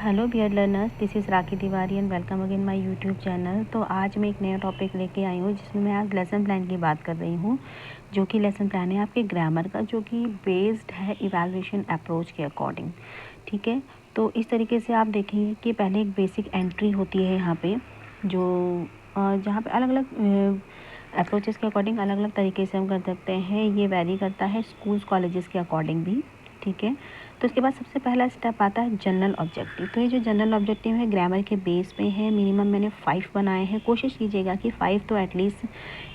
Hello dear learners, this is Rakhi Tiwari and welcome again my YouTube channel. तो आज मैं एक नया टॉपिक लेके आई हूँ जिसमें मैं आज लेसन प्लान की बात कर रही हूँ, जो कि लेसन प्लान है आपके ग्रामर का, जो कि बेस्ड है इवैल्यूएशन अप्रोच के अकॉर्डिंग। ठीक है, तो इस तरीके से आप देखेंगे कि पहले एक बेसिक एंट्री होती है यहाँ पे, जो जहाँ पे अलग अलग अप्रोचेस के अकॉर्डिंग अलग अलग तरीके से हम कर सकते हैं। ये वेरी करता है स्कूल्स कॉलेजेस के अकॉर्डिंग भी। ठीक है, तो इसके बाद सबसे पहला स्टेप आता है जनरल ऑब्जेक्टिव। तो ये जो जनरल ऑब्जेक्टिव है ग्रामर के बेस पे है। मिनिमम मैंने 5 बनाए हैं। कोशिश कीजिएगा कि 5 तो एटलीस्ट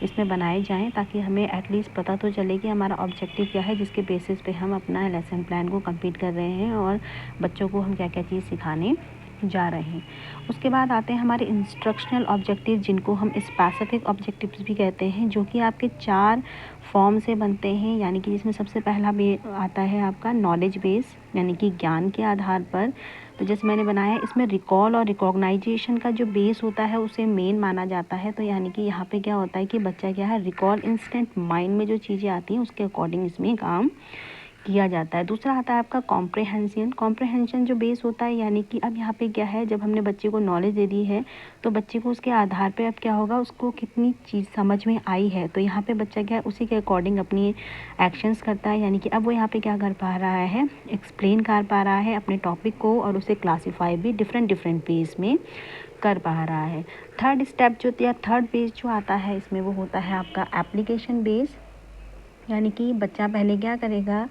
इसमें बनाए जाएं, ताकि हमें एटलीस्ट पता तो चले कि हमारा ऑब्जेक्टिव क्या है, जिसके बेसिस पे हम अपना लेसन प्लान को कंप्लीट कर रहे हैं और बच्चों को हम क्या क्या चीज़ सिखाने जा रहे हैं। उसके बाद आते हैं हमारे इंस्ट्रक्शनल ऑब्जेक्टिव, जिनको हम स्पेसिफिक ऑब्जेक्टिव्स भी कहते हैं, जो कि आपके 4 फॉर्म से बनते हैं। यानी कि जिसमें सबसे पहला आता है आपका नॉलेज बेस, यानी कि ज्ञान के आधार पर। तो जैसे मैंने बनाया है, इसमें रिकॉल और रिकॉग्नाइजेशन का जो बेस होता है उसे मेन माना जाता है। तो यानी कि यहाँ पे क्या होता है कि बच्चा क्या है, रिकॉल इंस्टेंट माइंड में जो चीज़ें आती हैं उसके अकॉर्डिंग इसमें काम किया जाता है। दूसरा आता है आपका कॉम्प्रहेंशन। कॉम्प्रहेंशन जो बेस होता है, यानी कि अब यहाँ पे क्या है, जब हमने बच्चे को नॉलेज दे दी है तो बच्चे को उसके आधार पे अब क्या होगा, उसको कितनी चीज़ समझ में आई है। तो यहाँ पे बच्चा क्या है, उसी के अकॉर्डिंग अपनी एक्शंस करता है। यानी कि अब वो यहाँ पे क्या कर पा रहा है, एक्सप्लेन कर पा रहा है अपने टॉपिक को, और उसे क्लासीफाई भी डिफरेंट वेज में कर पा रहा है। थर्ड स्टेप जो या थर्ड बेस जो आता है इसमें, वो होता है आपका एप्लीकेशन बेस। यानी कि बच्चा पहले क्या करेगा,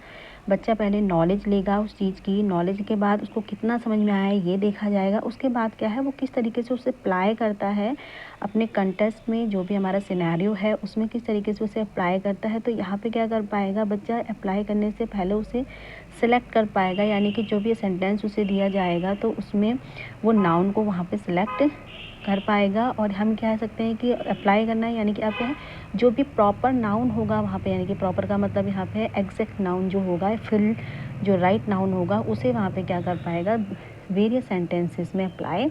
बच्चा पहले नॉलेज लेगा उस चीज़ की। नॉलेज के बाद उसको कितना समझ में आया है ये देखा जाएगा। उसके बाद क्या है, वो किस तरीके से उसे अप्लाई करता है अपने कंटेस्ट में, जो भी हमारा सिनेरियो है उसमें किस तरीके से उसे अप्लाई करता है। तो यहाँ पे क्या कर पाएगा बच्चा, अप्लाई करने से पहले उसे सिलेक्ट कर पाएगा। यानी कि जो भी सेंटेंस उसे दिया जाएगा तो उसमें वो नाउन को वहाँ पे सिलेक्ट कर पाएगा। और हम कह सकते हैं कि अप्लाई करना है, यानी कि आप क्या है, जो भी प्रॉपर नाउन होगा वहाँ पे, यानी कि प्रॉपर का मतलब यहाँ पे एग्जैक्ट नाउन जो होगा, फिल जो राइट नाउन होगा, उसे वहाँ पे क्या कर पाएगा, वेरियस सेंटेंसेस में अप्लाई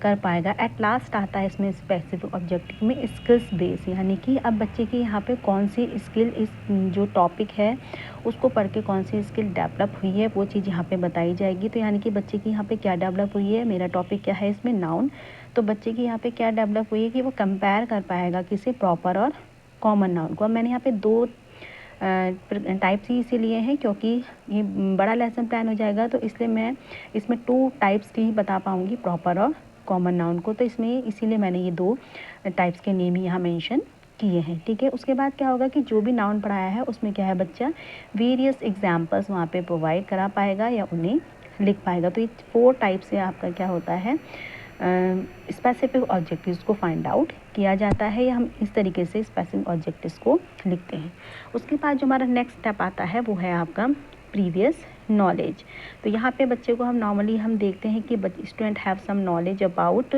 कर पाएगा। एट लास्ट आता है इसमें स्पेसिफिक ऑब्जेक्टिव में स्किल्स बेस। यानी कि अब बच्चे की यहाँ पे कौन सी स्किल, इस जो टॉपिक है उसको पढ़ के कौन सी स्किल डेवलप हुई है, वो चीज़ यहाँ पे बताई जाएगी। तो यानी कि बच्चे की यहाँ पे क्या डेवलप हुई है, मेरा टॉपिक क्या है इसमें, नाउन। तो बच्चे की यहाँ पे क्या डेवलप हुई है कि वो कंपेयर कर पाएगा किसी प्रॉपर और कॉमन नाउन को। अब मैंने यहाँ पे 2 टाइप्स ही इसीलिए हैं क्योंकि ये बड़ा लेसन प्लान हो जाएगा, तो इसलिए मैं इसमें 2 टाइप्स की ही बता पाऊँगी, प्रॉपर और कॉमन नाउन को। तो इसमें इसीलिए मैंने ये 2 टाइप्स के नेम ही यहाँ मेंशन किए हैं। ठीक है, उसके बाद क्या होगा कि जो भी नाउन पढ़ाया है उसमें क्या है, बच्चा वेरियस एग्जाम्पल्स वहाँ पे प्रोवाइड करा पाएगा या उन्हें लिख पाएगा। तो ये 4 टाइप से आपका क्या होता है, स्पेसिफिक ऑब्जेक्टिव्स को फाइंड आउट किया जाता है, या हम इस तरीके से स्पेसिफिक ऑब्जेक्टिव्स को लिखते हैं। उसके बाद जो हमारा नेक्स्ट स्टेप आता है वो है आपका प्रीवियस नॉलेज। तो यहाँ पे बच्चे को हम नॉर्मली हम देखते हैं कि student have some knowledge about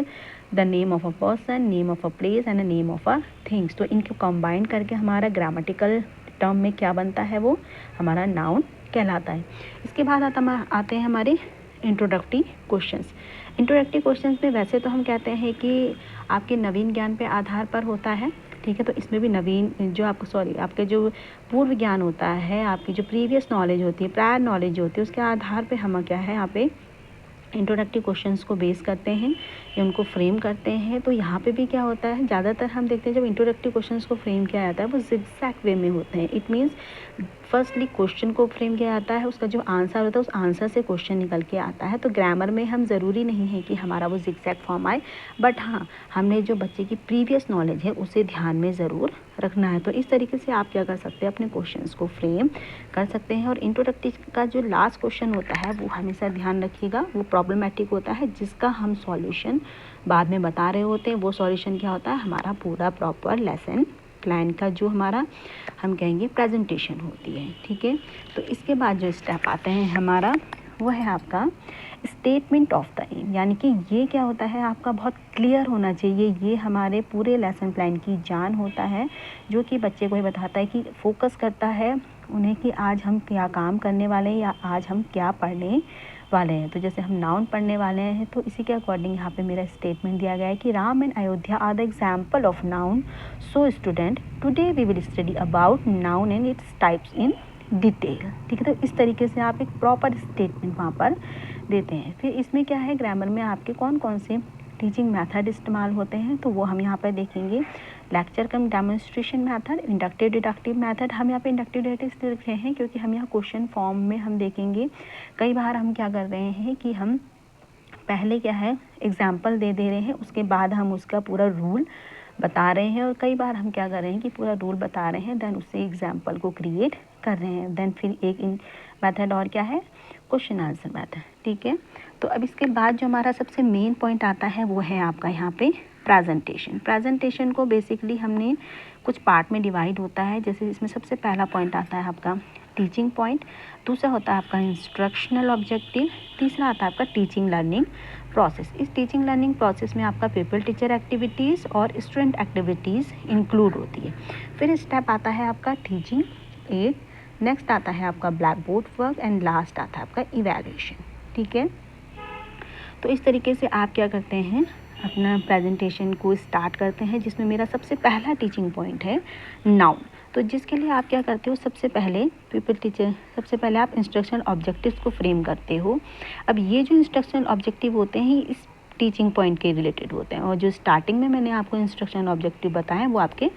the name of a person, name of a place and name of a things. तो इनको कंबाइन करके हमारा ग्रामेटिकल टर्म में क्या बनता है, वो हमारा नाउन कहलाता है। इसके बाद आते हैं हमारे इंट्रोडक्टरी क्वेश्चंस। इंट्रोडक्टरी क्वेश्चंस में वैसे तो हम कहते हैं कि आपके नवीन ज्ञान पे आधार पर होता है। ठीक है, तो इसमें भी नवीन जो आपके जो पूर्व ज्ञान होता है, आपकी जो प्रीवियस नॉलेज होती है, प्रायर नॉलेज होती है, उसके आधार पे हम क्या है यहाँ पे इंट्रोडक्टिव क्वेश्चंस को बेस करते हैं या उनको फ्रेम करते हैं। तो यहाँ पे भी क्या होता है, ज़्यादातर हम देखते हैं जब इंट्रोडक्टिव क्वेश्चंस को फ्रेम किया जाता है वो ज़िगज़ैग वे में होते हैं। इट मीन्स फर्स्टली क्वेश्चन को फ्रेम किया जाता है, उसका जो आंसर होता है उस आंसर से क्वेश्चन निकल के आता है। तो ग्रामर में हम ज़रूरी नहीं है कि हमारा वो ज़िगज़ैग फॉर्म आए, बट हाँ, हमने जो बच्चे की प्रीवियस नॉलेज है उसे ध्यान में ज़रूर रखना है। तो इस तरीके से आप क्या कर सकते हैं, अपने क्वेश्चंस को फ्रेम कर सकते हैं। और इंट्रोडक्टिव का जो लास्ट क्वेश्चन होता है वो हमेशा ध्यान रखिएगा, वो प्रॉब्लमेटिक होता है, जिसका हम सॉल्यूशन बाद में बता रहे होते हैं। वो सॉल्यूशन क्या होता है, हमारा पूरा प्रॉपर लेसन प्लान का जो हमारा हम कहेंगे प्रेजेंटेशन होती है। ठीक है, तो इसके बाद जो स्टेप आते हैं हमारा, वो है आपका स्टेटमेंट ऑफ द एम। यानी कि ये क्या होता है, आपका बहुत क्लियर होना चाहिए। ये हमारे पूरे लेसन प्लान की जान होता है, जो कि बच्चे को ये बताता है कि फोकस करता है उन्हें कि आज हम क्या काम करने वाले हैं या आज हम क्या पढ़ने वाले हैं। तो जैसे हम नाउन पढ़ने वाले हैं, तो इसी के अकॉर्डिंग यहाँ पे मेरा स्टेटमेंट दिया गया है कि Ram and Ayodhya are the example of noun. So student, today we will study about noun and its types in detail. ठीक है, तो इस तरीके से आप एक प्रॉपर स्टेटमेंट वहाँ पर देते हैं। फिर इसमें क्या है, ग्रामर में आपके कौन कौन से टीचिंग मेथड इस्तेमाल होते हैं, तो वो हम यहाँ पर देखेंगे। Lecture cum demonstration method, inductive deductive method. हम यहाँ पे इंडक्टिव डिडक्टिव इसलिए लिख रहे हैं क्योंकि हम यहाँ क्वेश्चन फॉर्म में हम देखेंगे कई बार हम क्या कर रहे हैं कि हम पहले क्या है एग्जाम्पल दे रहे हैं, उसके बाद हम उसका पूरा रूल बता रहे हैं, और कई बार हम क्या कर रहे हैं कि पूरा रूल बता रहे हैं देन उससे एग्जाम्पल को क्रिएट कर रहे हैं। देन फिर एक इन मेथड और क्या है, क्वेश्चन आंसर मेथड। ठीक है, तो अब इसके बाद जो हमारा सबसे मेन पॉइंट आता है वो है आपका यहाँ पे प्रेजेंटेशन। प्रेजेंटेशन को बेसिकली हमने कुछ पार्ट में डिवाइड होता है। जैसे इसमें सबसे पहला पॉइंट आता है आपका टीचिंग पॉइंट, दूसरा होता है आपका इंस्ट्रक्शनल ऑब्जेक्टिव, तीसरा आता है आपका टीचिंग लर्निंग प्रोसेस। इस टीचिंग लर्निंग प्रोसेस में आपका पीपल टीचर एक्टिविटीज़ और स्टूडेंट एक्टिविटीज़ इंक्लूड होती है। फिर स्टेप आता है आपका टीचिंग एड, नेक्स्ट आता है आपका black board work, and last आता है आपका इवैल्यूएशन। ठीक है, तो इस तरीके से आप क्या करते हैं, अपना प्रेजेंटेशन को स्टार्ट करते हैं, जिसमें मेरा सबसे पहला टीचिंग पॉइंट है नाउन। तो जिसके लिए आप क्या करते हो, सबसे पहले पीपल टीचर, सबसे पहले आप इंस्ट्रक्शनल ऑब्जेक्टिव्स को फ्रेम करते हो। अब ये जो इंस्ट्रक्शनल ऑब्जेक्टिव होते हैं इस टीचिंग पॉइंट के रिलेटेड होते हैं, और जो स्टार्टिंग में मैंने आपको इंस्ट्रक्शनल ऑब्जेक्टिव बताए वो आपके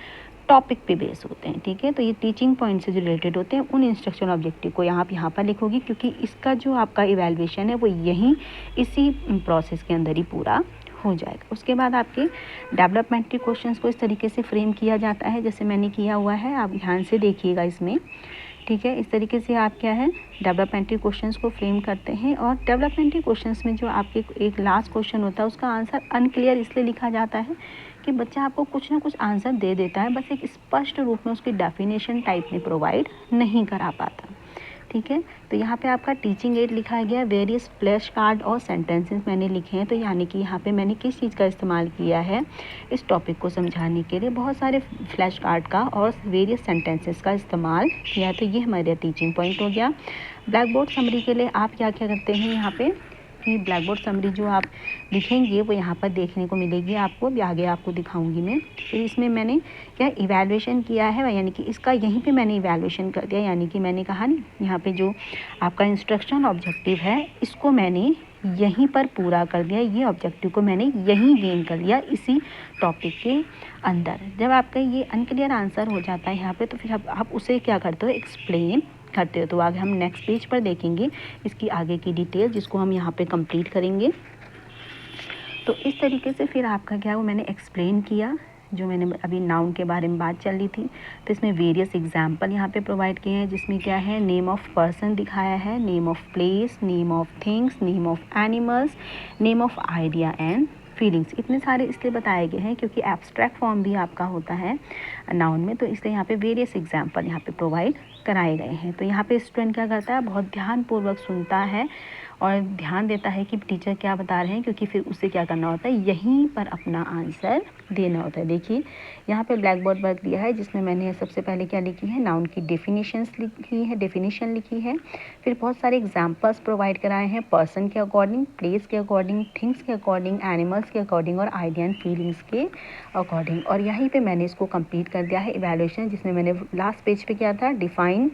टॉपिक पे बेस होते हैं। ठीक है, तो ये टीचिंग पॉइंट से जो रिलेटेड होते हैं उन इंस्ट्रक्शनल ऑब्जेक्टिव को आप यहाँ पर लिखोगी, क्योंकि इसका जो आपका इवैल्यूएशन है वो यहीं इसी प्रोसेस के अंदर ही पूरा हो जाएगा। उसके बाद आपके डेवलपमेंटल क्वेश्चंस को इस तरीके से फ्रेम किया जाता है जैसे मैंने किया हुआ है, आप ध्यान से देखिएगा इसमें। ठीक है, इस तरीके से आप क्या है डेवलपमेंटल क्वेश्चंस को फ्रेम करते हैं। और डेवलपमेंटल क्वेश्चंस में जो आपके एक लास्ट क्वेश्चन होता है उसका आंसर अनक्लियर इसलिए लिखा जाता है कि बच्चा आपको कुछ ना कुछ आंसर दे देता है, बस एक स्पष्ट रूप में उसकी डेफिनेशन टाइप में प्रोवाइड नहीं करा पाता। ठीक है, तो यहाँ पे आपका टीचिंग एड लिखा गया, वेरियस फ्लैश कार्ड और सेंटेंसेस मैंने लिखे हैं। तो यानी कि यहाँ पे मैंने किस चीज़ का इस्तेमाल किया है इस टॉपिक को समझाने के लिए, बहुत सारे फ्लैश कार्ड का और वेरियस सेंटेंसेस का इस्तेमाल किया है। तो ये हमारा टीचिंग पॉइंट हो गया। ब्लैक बोर्ड समरी के लिए आप क्या क्या करते हैं यहाँ पे कि ब्लैक बोर्ड समरी जो आप लिखेंगे वो यहाँ पर देखने को मिलेगी आपको, आगे आपको दिखाऊंगी मैं। फिर इसमें मैंने क्या इवैल्यूएशन किया है, यानी कि इसका यहीं पे मैंने इवैल्यूएशन कर दिया, यानी कि मैंने कहा नहीं यहाँ पे जो आपका इंस्ट्रक्शन ऑब्जेक्टिव है इसको मैंने यहीं पर पूरा कर दिया, ये ऑब्जेक्टिव को मैंने यहीं गेन कर लिया इसी टॉपिक के अंदर। जब आपका ये अनक्लियर आंसर हो जाता है यहाँ पे, तो फिर आप उसे क्या करते हो, एक्सप्लेन करते हो। तो आगे हम नेक्स्ट पेज पर देखेंगे इसकी आगे की डिटेल, जिसको हम यहाँ पे कंप्लीट करेंगे। तो इस तरीके से फिर आपका क्या वो मैंने एक्सप्लेन किया, जो मैंने अभी नाउन के बारे में बात चल रही थी। तो इसमें वेरियस एग्जाम्पल यहाँ पे प्रोवाइड किए हैं, जिसमें क्या है नेम ऑफ पर्सन दिखाया है, name of place, name of things, name of animals, name of idea and feelings. इतने सारे इसलिए बताए गए हैं क्योंकि एब्स्ट्रैक्ट फॉर्म भी आपका होता है नाउन में, तो इसलिए यहाँ पे वेरियस एग्जाम्पल यहाँ पे प्रोवाइड कराए गए हैं। तो यहाँ पे स्टूडेंट क्या करता है, बहुत ध्यानपूर्वक सुनता है और ध्यान देता है कि टीचर क्या बता रहे हैं, क्योंकि फिर उसे क्या करना होता है, यहीं पर अपना आंसर देना होता है। देखिए यहाँ पे ब्लैक बोर्ड वर्क दिया है, जिसमें मैंने सबसे पहले क्या लिखी है, नाउन की डेफिनेशन लिखी है। फिर बहुत सारे एग्जाम्पल्स प्रोवाइड कराए हैं, पर्सन के अकॉर्डिंग, प्लेस के अकॉर्डिंग, थिंग्स के अकॉर्डिंग, एनिमल्स के अकॉर्डिंग और आइडिया एंड फीलिंग्स के अकॉर्डिंग। और यहीं पे मैंने इसको कंप्लीट कर दिया है इवैल्यूएशन, जिसमें मैंने लास्ट पेज पे किया था डिफाइन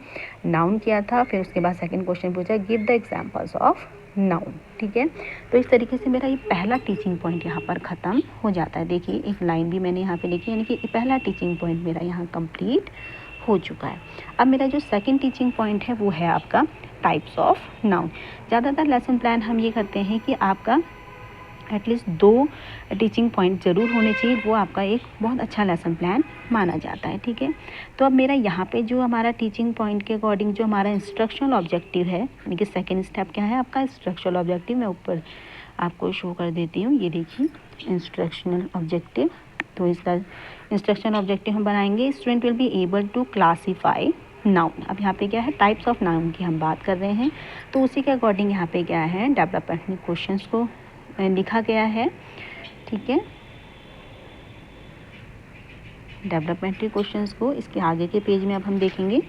नाउन किया था। फिर उसके बाद सेकंड क्वेश्चन पूछा give the examples of noun. ठीक है, तो इस तरीके से मेरा ये पहला टीचिंग पॉइंट यहाँ पर ख़त्म हो जाता है। देखिए एक लाइन भी मैंने यहाँ पे लिखी, यानी कि पहला टीचिंग पॉइंट मेरा यहाँ कंप्लीट हो चुका है। अब मेरा जो सेकंड टीचिंग पॉइंट है वो है आपका टाइप्स ऑफ नाउन। ज़्यादातर लेसन प्लान हम ये करते हैं कि आपका एटलीस्ट 2 टीचिंग पॉइंट ज़रूर होने चाहिए, वो आपका एक बहुत अच्छा लेसन प्लान माना जाता है। ठीक है, तो अब मेरा यहाँ पे जो हमारा टीचिंग पॉइंट के अकॉर्डिंग जो हमारा इंस्ट्रक्शनल ऑब्जेक्टिव है, यानी कि सेकेंड स्टेप क्या है आपका इंस्ट्रक्शनल ऑब्जेक्टिव, मैं ऊपर आपको शो कर देती हूँ। ये देखिए इंस्ट्रक्शनल ऑब्जेक्टिव, तो इसका इंस्ट्रक्शनल ऑब्जेक्टिव हम बनाएंगे student will be able to classify noun. अब यहाँ पे क्या है, टाइप्स ऑफ नाउन की हम बात कर रहे हैं, तो उसी के अकॉर्डिंग यहाँ पे क्या है डेवलपमेंट क्वेश्चंस को लिखा गया है। ठीक है, डेवलपमेंटल क्वेश्चंस को इसके आगे के पेज में अब हम देखेंगे।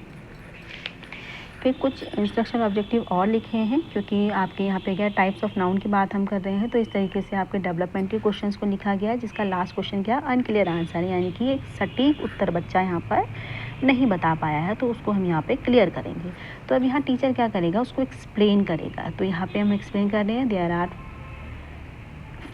फिर कुछ इंस्ट्रक्शनल ऑब्जेक्टिव और लिखे हैं, क्योंकि आपके यहाँ पे क्या टाइप्स ऑफ नाउन की बात हम कर रहे हैं, तो इस तरीके से आपके डेवलपमेंटल क्वेश्चंस को लिखा गया है, जिसका लास्ट क्वेश्चन क्या अनक्लियर आंसर है, यानी कि एक सटीक उत्तर बच्चा यहाँ पर नहीं बता पाया है तो उसको हम यहाँ पे क्लियर करेंगे। तो अब यहाँ टीचर क्या करेगा, उसको एक्सप्लेन करेगा। तो यहाँ पे हम एक्सप्लेन कर रहे हैं, there are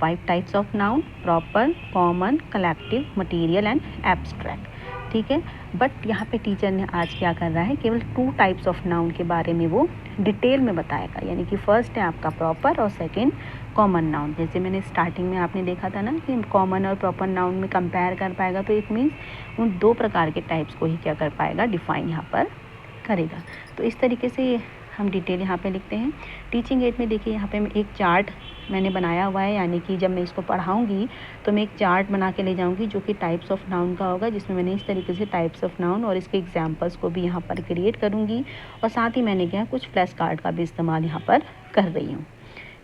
5 types of noun, proper, common, collective, material and abstract. ठीक है, बट यहाँ पे टीचर ने आज क्या कर रहा है, केवल 2 टाइप्स ऑफ नाउन के बारे में वो डिटेल में बताएगा। यानी कि फर्स्ट है आपका प्रॉपर और सेकंड कॉमन नाउन। जैसे मैंने स्टार्टिंग में आपने देखा था ना कि कॉमन और प्रॉपर नाउन में कंपेयर कर पाएगा, तो इट मीन्स उन 2 प्रकार के टाइप्स को ही क्या कर पाएगा, डिफाइन यहाँ पर करेगा। तो इस तरीके से हम डिटेल यहाँ पे लिखते हैं। टीचिंग एड में देखिए यहाँ पे मैं एक चार्ट मैंने बनाया हुआ है, यानी कि जब मैं इसको पढ़ाऊँगी तो मैं एक चार्ट बना के ले जाऊँगी जो कि टाइप्स ऑफ नाउन का होगा, जिसमें मैंने इस तरीके से टाइप्स ऑफ नाउन और इसके एग्जांपल्स को भी यहाँ पर क्रिएट करूँगी। और साथ ही मैंने क्या कुछ फ्लैश कार्ड का भी इस्तेमाल यहाँ पर कर रही हूँ।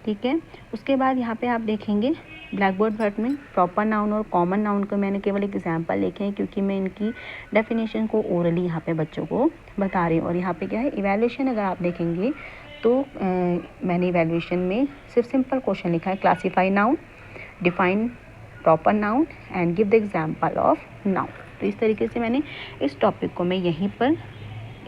ठीक है, उसके बाद यहाँ पे आप देखेंगे ब्लैक बोर्ड पर में प्रॉपर नाउन और कॉमन नाउन को मैंने केवल एक एग्जांपल लिखे हैं, क्योंकि मैं इनकी डेफिनेशन को ओरली यहाँ पे बच्चों को बता रही हूँ। और यहाँ पे क्या है, इवैल्यूएशन अगर आप देखेंगे तो मैंने इवैल्यूएशन में सिर्फ सिंपल क्वेश्चन लिखा है, classify noun, define proper noun and give the example of noun. तो इस तरीके से मैंने इस टॉपिक को मैं यहीं पर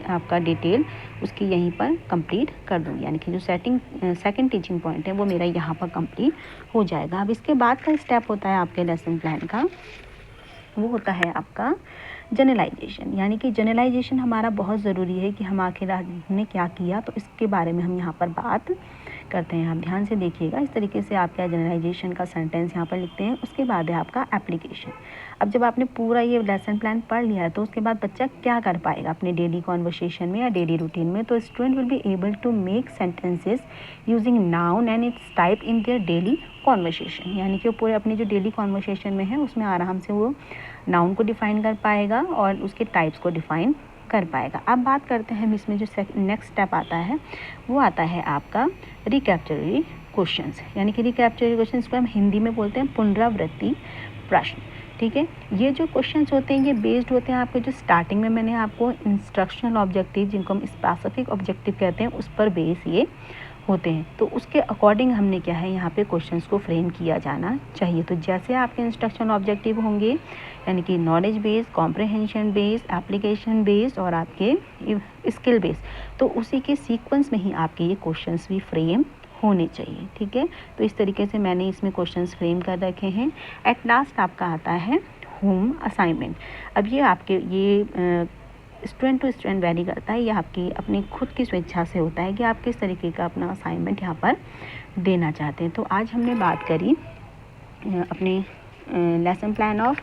आपका डिटेल उसकी यहीं पर कंप्लीट कर दूँगी। यानी कि जो सेकंड टीचिंग पॉइंट है वो मेरा यहाँ पर कंप्लीट हो जाएगा। अब इसके बाद का स्टेप होता है आपके लेसन प्लान का, वो होता है आपका जनरलाइजेशन। यानी कि जनरलाइजेशन हमारा बहुत ज़रूरी है कि हम आखिर हमने क्या किया, तो इसके बारे में हम यहाँ पर बात करते हैं। आप ध्यान से देखिएगा, इस तरीके से आप क्या जनरलाइजेशन का सेंटेंस यहाँ पर लिखते हैं। उसके बाद है आपका एप्लीकेशन। अब जब आपने पूरा ये लेसन प्लान पढ़ लिया है तो उसके बाद बच्चा क्या कर पाएगा अपने डेली कॉन्वर्सेशन में या डेली रूटीन में, तो student will be able to make sentences using noun and its type in their daily conversation. यानी कि वो पूरे अपनी जो डेली कॉन्वर्सेशन में है उसमें आराम से वो नाउन को डिफ़ाइन कर पाएगा और उसके टाइप्स को डिफ़ाइन कर पाएगा। अब बात करते हैं इसमें जो नेक्स्ट स्टेप आता है वो आता है आपका रिकैप्चररी क्वेश्चंस। यानी कि रिकैप्चररी क्वेश्चंस को हम हिंदी में बोलते हैं पुनरावृत्ति प्रश्न। ठीक है, ये जो क्वेश्चंस होते हैं ये बेस्ड होते हैं आपके जो स्टार्टिंग में मैंने आपको इंस्ट्रक्शनल ऑब्जेक्टिव, जिनको हम स्पेसिफिक ऑब्जेक्टिव कहते हैं, उस पर बेस ये होते हैं। तो उसके अकॉर्डिंग हमने क्या है यहाँ पे क्वेश्चंस को फ्रेम किया जाना चाहिए। तो जैसे आपके इंस्ट्रक्शन ऑब्जेक्टिव होंगे, यानी कि knowledge based, comprehension based, application based और आपके स्किल बेस्ड, तो उसी के सीक्वेंस में ही आपके ये क्वेश्चंस भी फ्रेम होने चाहिए। ठीक है, तो इस तरीके से मैंने इसमें क्वेश्चंस फ्रेम कर रखे हैं। एट लास्ट आपका आता है होम असाइनमेंट। अब ये आपके ये स्टूडेंट टू स्टूडेंट वेरी करता है, ये आपकी अपनी खुद की स्वेच्छा से होता है कि आप किस तरीके का अपना असाइनमेंट यहाँ पर देना चाहते हैं। तो आज हमने बात करी अपने लेसन प्लान ऑफ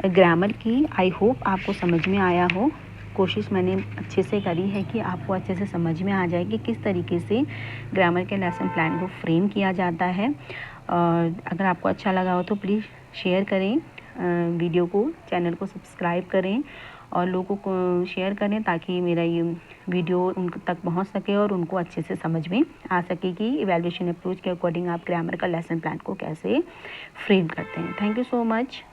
ग्रामर की। आई होप आपको समझ में आया हो। कोशिश मैंने अच्छे से करी है कि आपको अच्छे से समझ में आ जाए कि किस तरीके से ग्रामर के लेसन प्लान को फ्रेम किया जाता है। अगर आपको अच्छा लगा हो तो प्लीज़ शेयर करें वीडियो को, चैनल को सब्सक्राइब करें और लोगों को शेयर करें ताकि मेरा ये वीडियो उन तक पहुंच सके और उनको अच्छे से समझ में आ सके कि इवैल्यूएशन अप्रोच के अकॉर्डिंग आप ग्रामर का लेसन प्लान को कैसे फ्रेम करते हैं। Thank you so much.